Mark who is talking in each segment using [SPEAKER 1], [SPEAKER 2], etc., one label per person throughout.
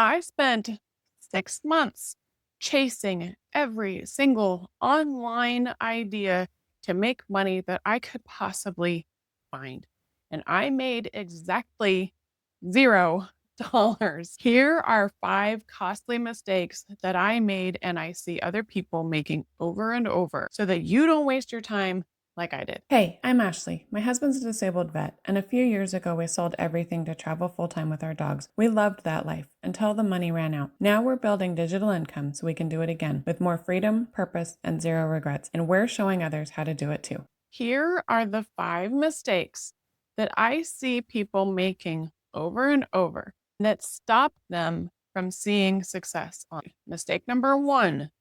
[SPEAKER 1] I spent 6 months chasing every single online idea to make money that I could possibly find. And I made exactly $0. Here are 5 costly mistakes that I made and I see other people making over and over so that you don't waste your time like I did.
[SPEAKER 2] Hey, I'm Ashley. My husband's a disabled vet, and a few years ago we sold everything to travel full time with our dogs. We loved that life until the money ran out. Now we're building digital income so we can do it again with more freedom, purpose, and zero regrets. And we're showing others how to do it too.
[SPEAKER 1] Here are the 5 mistakes that I see people making over and over that stop them from seeing success on. Mistake number 1,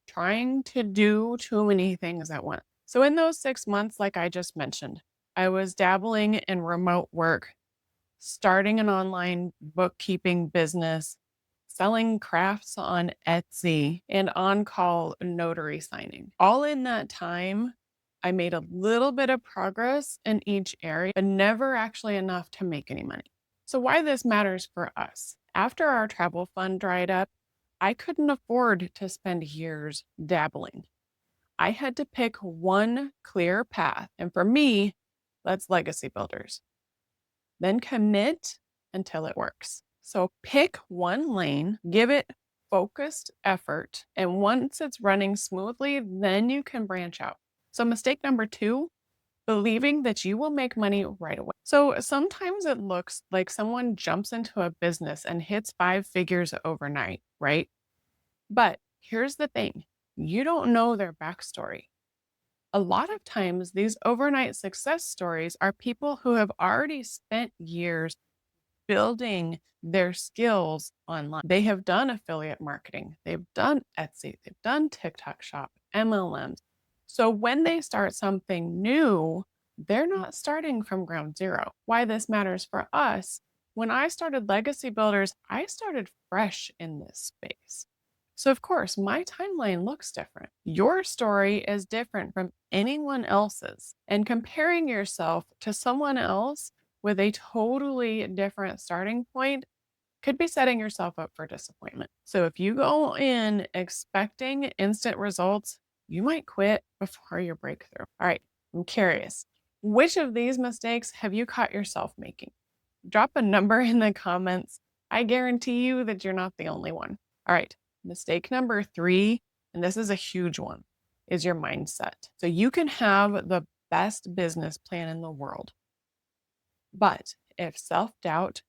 [SPEAKER 1] trying to do too many things at once. So in those 6 months, like I just mentioned, I was dabbling in remote work, starting an online bookkeeping business, selling crafts on Etsy, and on call notary signing. All in that time, I made a little bit of progress in each area, but never actually enough to make any money. So, why this matters for us? After our travel fund dried up, I couldn't afford to spend years dabbling. I had to pick one clear path. And for me, that's legacy builders. Then commit until it works. So pick one lane, give it focused effort, and once it's running smoothly, then you can branch out. So, mistake number 2, believing that you will make money right away. So, sometimes it looks like someone jumps into a business and hits 5 figures overnight, right? But here's the thing, you don't know their backstory. A lot of times, these overnight success stories are people who have already spent years building their skills online. They have done affiliate marketing, they've done Etsy, they've done TikTok Shop, MLMs. So when they start something new, they're not starting from ground zero. Why this matters for us, when I started Legacy Builders, I started fresh in this space. So, of course, my timeline looks different. Your story is different from anyone else's. And comparing yourself to someone else with a totally different starting point could be setting yourself up for disappointment. So if you go in expecting instant results, you might quit before your breakthrough. All right, I'm curious. Which of these mistakes have you caught yourself making? Drop a number in the comments. I guarantee you that you're not the only one. All right, mistake number 3, and this is a huge one, is your mindset. So you can have the best business plan in the world. But if self doubt,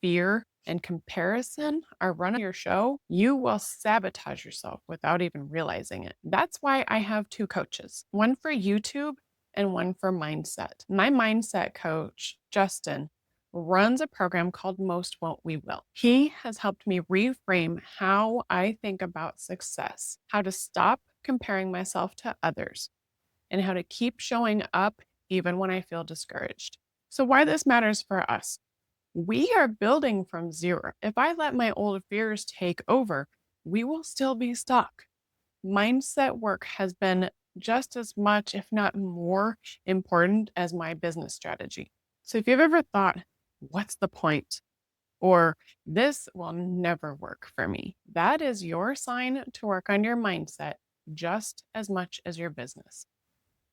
[SPEAKER 1] fear, and comparison are running your show, you will sabotage yourself without even realizing it. That's why I have 2 coaches, one for YouTube and one for mindset. My mindset coach, Justin, runs a program called Most Won't We Will. He has helped me reframe how I think about success, how to stop comparing myself to others, and how to keep showing up even when I feel discouraged. So, why this matters for us? We are building from zero. If I let my old fears take over, we will still be stuck. Mindset work has been just as much, if not more, important as my business strategy. So, if you've ever thought, what's the point? Or this will never work for me, that is your sign to work on your mindset just as much as your business.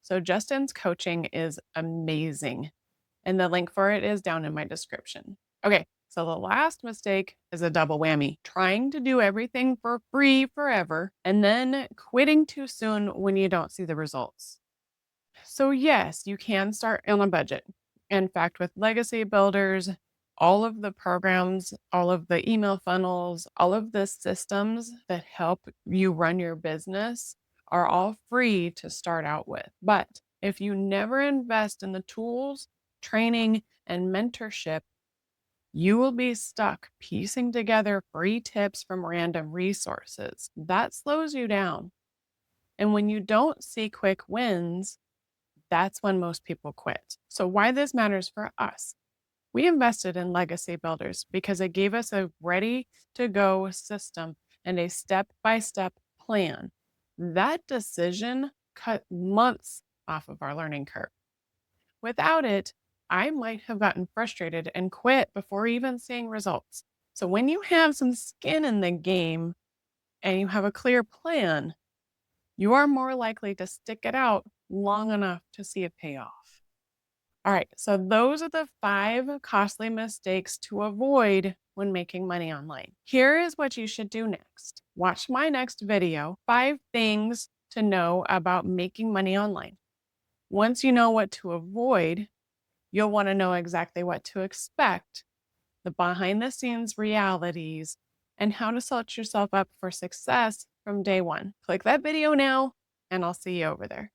[SPEAKER 1] So, Justin's coaching is amazing, and the link for it is down in my description. Okay, so the last mistake is a double whammy, trying to do everything for free forever and then quitting too soon when you don't see the results. So, yes, you can start on a budget. In fact, with Legacy Builders, all of the programs, all of the email funnels, all of the systems that help you run your business are all free to start out with. But if you never invest in the tools, training, and mentorship, you will be stuck piecing together free tips from random resources. That slows you down. And when you don't see quick wins, that's when most people quit. So, why this matters for us? We invested in Legacy Builders because it gave us a ready to go system and a step by step plan. That decision cut months off of our learning curve. Without it, I might have gotten frustrated and quit before even seeing results. So when you have some skin in the game and you have a clear plan, you are more likely to stick it out long enough to see it pay off. All right, so those are the 5 costly mistakes to avoid when making money online. Here is what you should do next. Watch my next video, 5 things to know about making money online. Once you know what to avoid, you'll want to know exactly what to expect, the behind the scenes realities, and how to set yourself up for success from day one. Click that video now, and I'll see you over there.